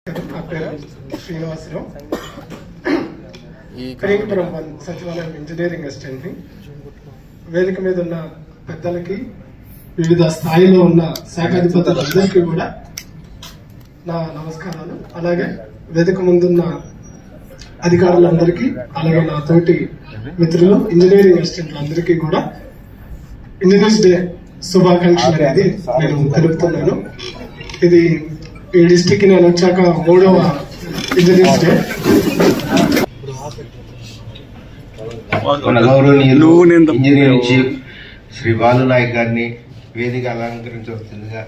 నా పేరు శ్రీనివాసరావు, కరీంపురం సచివాలయం ఇంజనీరింగ్ అసిస్టెంట్ని. వేదిక మీద ఉన్న పెద్దలకి, వివిధ స్థాయిలో ఉన్న శాఖాధిపతులందరికీ కూడా నా నమస్కారాలు. అలాగే వేదిక ముందున్న అధికారులందరికీ, అలాగే నా తోటి మిత్రులు ఇంజనీరింగ్ అసిస్టెంట్లందరికీ కూడా ఇంజనీర్స్ డే శుభాకాంక్షలు అనేది నేను తెలుపుతున్నాను. ఇది ఈ డిస్టిక్ నేను వచ్చాక 3వ ఇంజనీర్స్ డే. మన గౌరవనీయులు ఇంజనీరింగ్ చీఫ్ శ్రీ బాలు నాయక్ గారిని వేదిక అలంకరించవలసిందిగా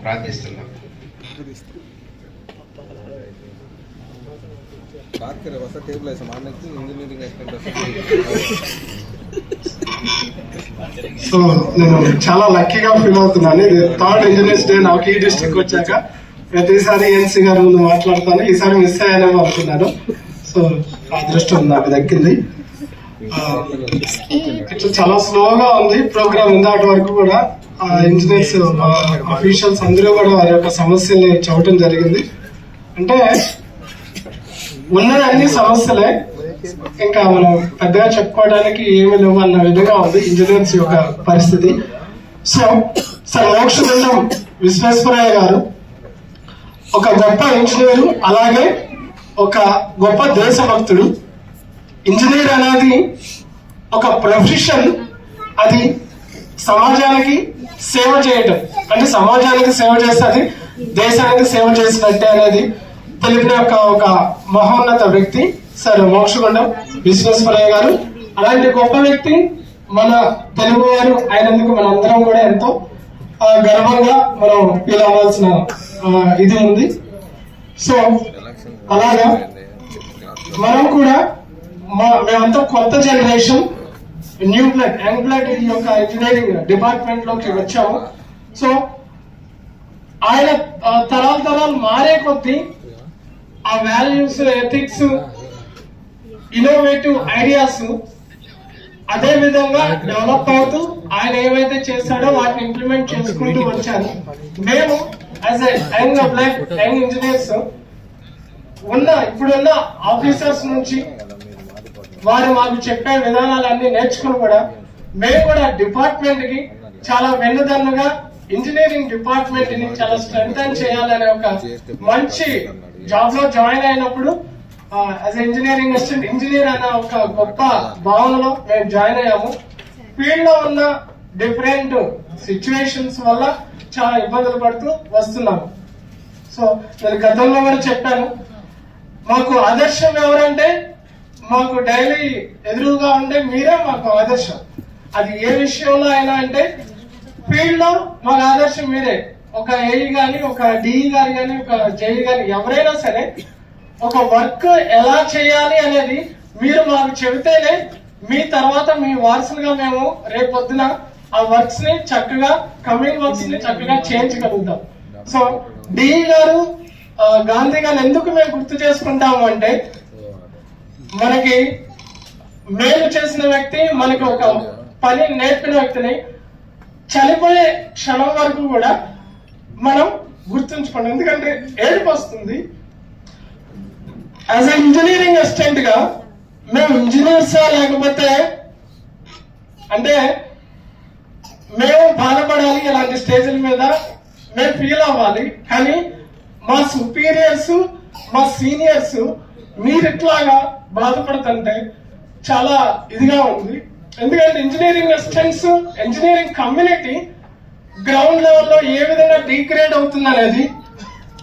ప్రార్థిస్తున్నాం. సో నేను చాలా లక్కీగా ఫీల్ అవుతున్నాను. ఇది 3rd ఇంజనీర్స్ డే నాకు ఈ డిస్టిక్ వచ్చాక. ప్రతిసారి ఎన్సీ గారు ముందు మాట్లాడతాను, ఈసారి మిస్ అయ్యానేమో అనుకున్నాను. సో అదృష్టం నాకు దక్కింది. ఇట్లా చాలా స్లోగా ఉంది ప్రోగ్రామ్. ఇందాటి వరకు కూడా ఇంజనీర్స్ అఫీషియల్స్ అందరూ కూడా వారి యొక్క సమస్యల్ని చెప్పడం జరిగింది. అంటే ఉన్నది అన్ని సమస్యలే, ఇంకా మనం పెద్దగా చెప్పుకోవడానికి ఏమి లేవు అన్న విధంగా ఉంది ఇంజనీర్స్ యొక్క పరిస్థితి. సో సార్ మోక్షగుండం విశ్వేశ్వరయ్య గారు ఒక గొప్ప ఇంజనీరు, అలాగే ఒక గొప్ప దేశభక్తుడు. ఇంజనీర్ అనేది ఒక ప్రొఫెషన్, అది సమాజానికి సేవ చేయటం, అంటే సమాజానికి సేవ చేస్తే అది దేశానికి సేవ చేసినట్టే అనేది తెలిపిన ఒక మహోన్నత వ్యక్తి సార్ మోక్షగుండం విశ్వేశ్వరయ్య గారు. అలాంటి గొప్ప వ్యక్తి మన తెలుగు వారు అయినందుకు మనందరం కూడా ఎంతో గర్వంగా మనం ఫీల్ అవ్వాల్సిన ఇది ఉంది. సో అలాగా మనం కూడా మేమంతా కొత్త generation, new blood, young blood ఈ యొక్క ఇంజనీరింగ్ డిపార్ట్మెంట్ లోకి వచ్చాము. సో ఆయన తరాలు మారే కొద్దీ ఆ వాల్యూస్, ఎథిక్స్, ఇన్నోవేటివ్ ఐడియాస్ అదే విధంగా డెవలప్ అవుతూ ఆయన ఏవైతే చేశాడో వాటిని ఇంప్లిమెంట్ చేసుకుంటూ వచ్చారు. మేము as young blood, young engineers ఇప్పుడున్న ఆఫీసర్స్ నుంచి వారు మాకు చెప్పే విధానాలన్నీ నేర్చుకుని కూడా మేము కూడా డిపార్ట్మెంట్ కి చాలా వెన్నుదన్నుగా ఇంజనీరింగ్ డిపార్ట్మెంట్ ని చాలా స్ట్రెంథెన్ చేయాలనే ఒక మంచి జాబ్ లో జాయిన్ అయినప్పుడు యాజ్ ఇంజనీరింగ్ అసిస్టెంట్, ఇంజనీర్ అనే ఒక గొప్ప భావనలో మేము జాయిన్ అయ్యాము. ఫీల్డ్ లో ఉన్న డిఫరెంట్ సిచ్యువేషన్స్ వల్ల చాలా ఇబ్బందులు పడుతూ వస్తున్నాము. సో నేను గతంలో కూడా చెప్పాను, మాకు ఆదర్శం ఎవరంటే మాకు డైలీ ఎదురుగా ఉండే మీరే మాకు ఆదర్శం. అది ఏ విషయంలో అయినా అంటే ఫీల్డ్ లో మాకు ఆదర్శం మీరే. ఒక ఏఈ గాని, ఒక డిఈ గారు గాని, ఒక జేఈ గాని ఎవరైనా సరే ఒక వర్క్ ఎలా చేయాలి అనేది మీరు మాకు చెబితేనే మీ తర్వాత మీ వారసులుగా మేము రేపొద్దున ఆ వర్క్స్ ని చక్కగా, కమింగ్ వర్క్స్ ని చక్కగా చేయించగలుగుతాం. సో డిఈ గారు, గాంధీ గారు ఎందుకు మేము గుర్తు చేసుకుంటాము అంటే మనకి మేలు చేసిన వ్యక్తి, మనకి ఒక పని నేర్పిన వ్యక్తిని చనిపోయే క్షణం వరకు కూడా మనం గుర్తుంచుకోండి. ఎందుకంటే ఏడుపు వస్తుంది. యాజ్ ఇంజనీరింగ్ అసిస్టెంట్ గా మేము ఇంజనీర్సా లేకపోతే అంటే మేము బాధపడాలి, ఇలాంటి స్టేజ్ల మీద మేము ఫీల్ అవ్వాలి. కానీ మా సుపీరియర్స్, మా సీనియర్స్ మీరు ఇట్లాగా బాధపడుతుంటే చాలా ఇదిగా ఉంది. ఎందుకంటే engineering assistants, engineering community ground లెవెల్లో ఏ విధంగా డిగ్రేడ్ అవుతుంది అనేది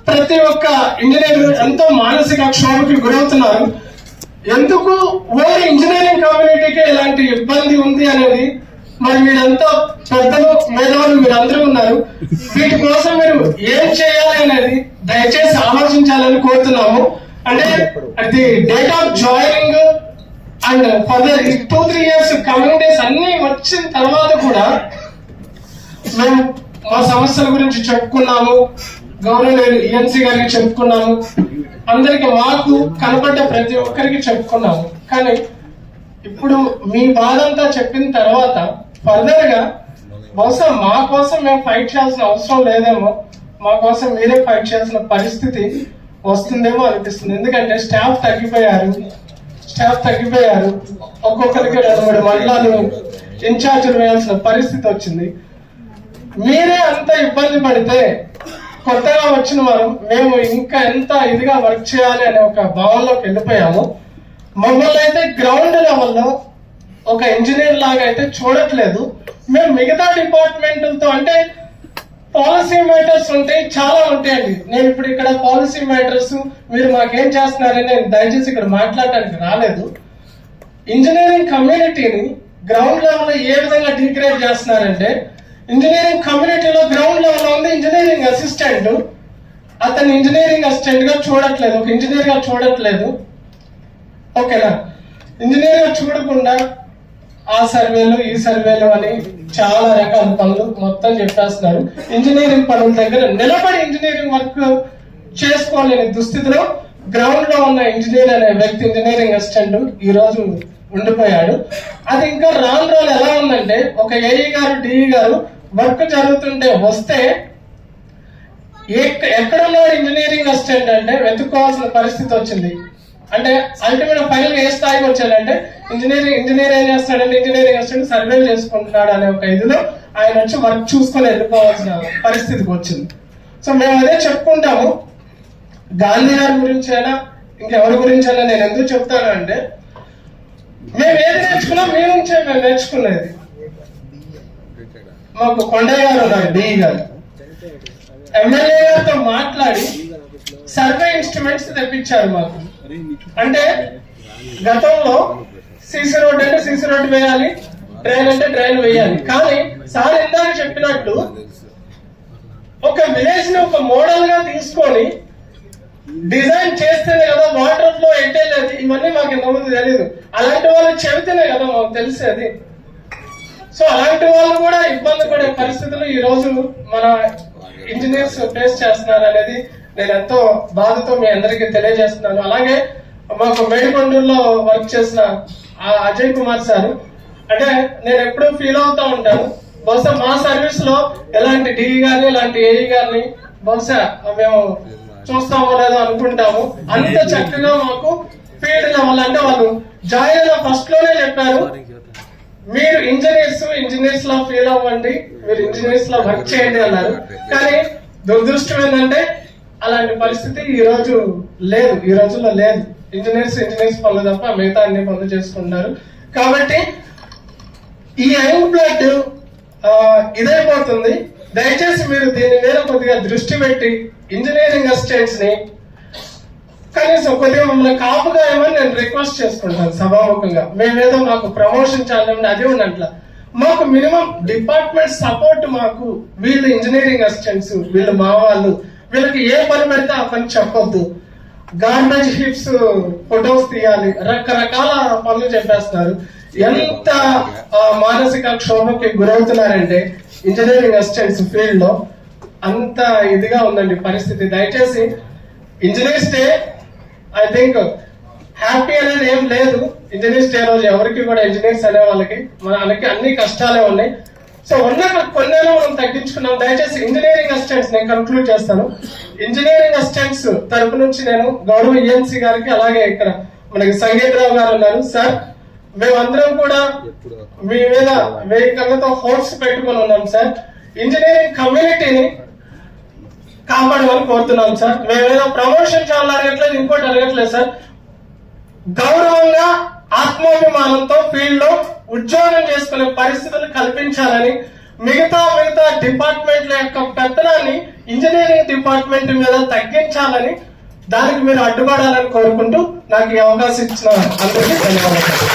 ప్రతి ఒక్క ఇంజనీర్ ఎంతో మానసిక క్షోభకి గురవుతున్నారు. ఎందుకు ఓన్లీ ఇంజనీరింగ్ కమ్యూనిటీకి ఇలాంటి ఇబ్బంది ఉంది అనేది మరి మీరంతా పెద్దలు, మేధావులు మీరందరూ ఉన్నారు. వీటి కోసం మీరు ఏం చేయాలి అనేది దయచేసి ఆలోచించాలని కోరుతున్నాము. అంటే అది date of joining and further 2-3 years coming days అన్ని వచ్చిన తర్వాత కూడా మేము మా సమస్యల గురించి చెప్పుకున్నాము, గవర్నర్ ఈఎన్సీ గారికి చెప్పుకున్నాము, అందరికి మాకు కనపడ్డ ప్రతి ఒక్కరికి చెప్పుకున్నాము. కానీ ఇప్పుడు మీ బాధ అంతా చెప్పిన తర్వాత ఫర్దర్ గా బహుశా మా కోసం మేము ఫైట్ చేయాల్సిన అవసరం లేదేమో, మా కోసం మీరే ఫైట్ చేయాల్సిన పరిస్థితి వస్తుందేమో అనిపిస్తుంది. ఎందుకంటే స్టాఫ్ తగ్గిపోయారు. ఒక్కొక్కరికి 2-3 మండలాలు ఇన్ఛార్జీలు వేయాల్సిన పరిస్థితి వచ్చింది. మీరే అంత ఇబ్బంది పడితే కొత్తగా వచ్చిన వారు మేము ఇంకా ఎంత ఇదిగా వర్క్ చేయాలి అనే ఒక భావనలోకి వెళ్ళిపోయాము. మమ్మల్ని అయితే గ్రౌండ్ లెవెల్లో ఒక ఇంజనీర్ లాగా అయితే చూడట్లేదు. మేము మిగతా డిపార్ట్మెంట్లతో అంటే పాలసీ మ్యాటర్స్ ఉంటాయి, చాలా ఉంటాయండి. నేను ఇప్పుడు ఇక్కడ పాలసీ మ్యాటర్స్ మీరు మాకేం చేస్తున్నారని నేను దయచేసి ఇక్కడ మాట్లాడటానికి రాలేదు. ఇంజనీరింగ్ కమ్యూనిటీని గ్రౌండ్ లెవెల్లో ఏ విధంగా డిగ్రేడ్ చేస్తున్నారంటే, ఇంజనీరింగ్ కమ్యూనిటీలో గ్రౌండ్ లెవెల్ ఉంది ఇంజనీరింగ్ అసిస్టెంట్, అతను ఇంజనీరింగ్ అసిస్టెంట్ గా చూడట్లేదు, ఒక ఇంజనీర్ గా చూడట్లేదు. ఓకేనా? ఇంజనీర్ గా చూడకుండా ఆ సర్వేలు ఈ సర్వేలు అని చాలా రకాల పనులు మొత్తం చెప్పేస్తున్నారు. ఇంజనీరింగ్ పనుల దగ్గర నిలబడి ఇంజనీరింగ్ వర్క్ చేసుకోలేని దుస్థితిలో గ్రౌండ్ లో ఉన్న ఇంజనీర్ అనే వ్యక్తి, ఇంజనీరింగ్ అసిస్టెంట్ ఈ రోజు ఉండిపోయాడు. అది ఇంకా రాను ఎలా ఉందంటే, ఒక ఏఈ గారు డిఈ గారు వర్క్ జరుగుతుంటే వస్తే ఎక్కడున్నాడు ఇంజనీరింగ్ అసిస్టెంట్ అంటే వెతుక్కోవాల్సిన పరిస్థితి వచ్చింది. అంటే అల్టిమేట్ ఫైనల్ ఏ స్థాయికి వచ్చాడంటే ఇంజనీర్ ఏం చేస్తాడంటే ఇంజనీరింగ్ అసిస్టెంట్ సర్వేలు చేసుకుంటున్నాడు అనే ఒక ఇదిలో ఆయన వచ్చి వర్క్ చూసుకొని వెళ్ళిపోవాల్సిన పరిస్థితికి వచ్చింది. సో మేము అదే చెప్పుకుంటాము. గాంధీ గారి గురించి అయినా ఇంకెవరి గురించి అయినా నేను ఎందుకు చెప్తాను అంటే, మేము ఏది నేర్చుకున్నా మీ నుంచే మేము నేర్చుకునేది. మాకు కొండయ్య గారు ఉన్నారు, డిఈ గారు, ఎమ్మెల్యే గారితో మాట్లాడి సర్వే ఇన్స్ట్రుమెంట్స్ తెప్పించారు మాకు. అంటే గతంలో సీసీ రోడ్ అంటే సీసీ రోడ్ వేయాలి, డ్రైన్ అంటే డ్రైన్ వేయాలి. కానీ సార్ ఇందాక చెప్పినట్టు ఒక విలేజ్ ని ఒక మోడల్ గా తీసుకొని డిజైన్ చేస్తేనే కదా వాటర్ ఫ్లో ఎట్టేది. ఇవన్నీ మాకు ఇంతకుముందు తెలియదు. అలాంటి వాళ్ళు చెబితేనే కదా మాకు తెలిసేది. సో అలాంటి వాళ్ళు కూడా ఇబ్బంది పడే పరిస్థితులు ఈ రోజు మన ఇంజనీర్స్ ఫేస్ చేస్తున్నారు అనేది నేను ఎంతో బాధతో మీ అందరికీ తెలియజేస్తున్నాను. అలాగే మాకు మేడికొండూరులో వర్క్ చేసిన అజయ్ కుమార్ సార్, అంటే నేను ఎప్పుడూ ఫీల్ అవుతా ఉంటాను, బహుశా మా సర్వీస్ లో ఎలాంటి డిఈ గారిని ఇలాంటి ఏఈ గారిని బహుశా మేము చూస్తామో లేదో అనుకుంటాము. అంత చక్కగా మాకు ఫీల్డ్ లెవెల్ అంటే వాళ్ళు జాయిన్ అయిన ఫస్ట్ లోనే చెప్పారు, మీరు ఇంజనీర్స్ లో ఫీల్ అవ్వండి, మీరు ఇంజనీర్స్ లో వర్క్ చేయండి అన్నారు. కానీ దురదృష్టం ఏంటంటే అలాంటి పరిస్థితి ఈ రోజుల్లో లేదు. ఇంజనీర్స్ పనులు తప్ప మిగతా అన్ని పనులు చేసుకుంటారు. కాబట్టి ఈ యంగ్ బ్లడ్ ఇదైపోతుంది. దయచేసి మీరు దీని మీద కొద్దిగా దృష్టి పెట్టి ఇంజనీరింగ్ అసిస్టెంట్స్ ని కనీసం కొద్దిగా మమ్మల్ని కాపుగా ఏమని నేను రిక్వెస్ట్ చేసుకుంటాను సభాముఖంగా. మేమేదో మాకు ప్రమోషన్ చాలండి అది ఉన్నట్ల మాకు మినిమం డిపార్ట్మెంట్ సపోర్ట్ మాకు. వీళ్ళు ఇంజనీరింగ్ అసిస్టెంట్స్, వీళ్ళు మా వాళ్ళు, వీళ్ళకి ఏ పని పెడితే ఆ పని చెప్పొద్దు. గార్బేజ్ హీప్స్ ఫొటోస్ తీయాలి, రకరకాల పనులు చెప్పేస్తున్నారు. ఎంత మానసిక క్షోభకి గురవుతున్నారంటే ఇంజనీరింగ్ అసిస్టెంట్స్ ఫీల్డ్ లో అంత ఇదిగా ఉందండి పరిస్థితి. దయచేసి engineers day I think happy అనేది ఏం లేదు. ఇంజనీర్స్ డే రోజు ఎవరికి కూడా ఇంజనీర్స్ అనే వాళ్ళకి మనకి అన్ని కష్టాలే ఉన్నాయి. సో ఉన్న కొన్నేమో మనం తగ్గించుకున్నాం. దయచేసి ఇంజనీరింగ్ అసిస్టెంట్స్ నేను కన్క్లూడ్ చేస్తాను. ఇంజనీరింగ్ అసిస్టెంట్స్ తరపు నుంచి నేను గౌరవ ఈఎన్సీ గారికి, అలాగే ఇక్కడ మనకి సంగీతరావు గారు ఉన్నారు. సార్, మేమందరం కూడా మీ మీద 1000 కళ్ళతో హోప్స్ పెట్టుకుని ఉన్నాం సార్. ఇంజనీరింగ్ కమ్యూనిటీని కాపాడమని కోరుతున్నాం సార్. మేమేదో ప్రమోషన్ చాలా అడగట్లేదు, ఇంకోటి అడగట్లేదు సార్. గౌరవంగా ఆత్మాభిమానంతో ఫీల్డ్ లో ఉద్యోగం చేసుకునే పరిస్థితులు కల్పించాలని, మిగతా డిపార్ట్మెంట్ల యొక్క పెత్తనాన్ని ఇంజనీరింగ్ డిపార్ట్మెంట్ మీద తగ్గించాలని, దానికి మీరు అడ్డుపడాలని కోరుకుంటూ నాకు ఈ అవకాశం ఇచ్చిన అందరికీ ధన్యవాదాలు.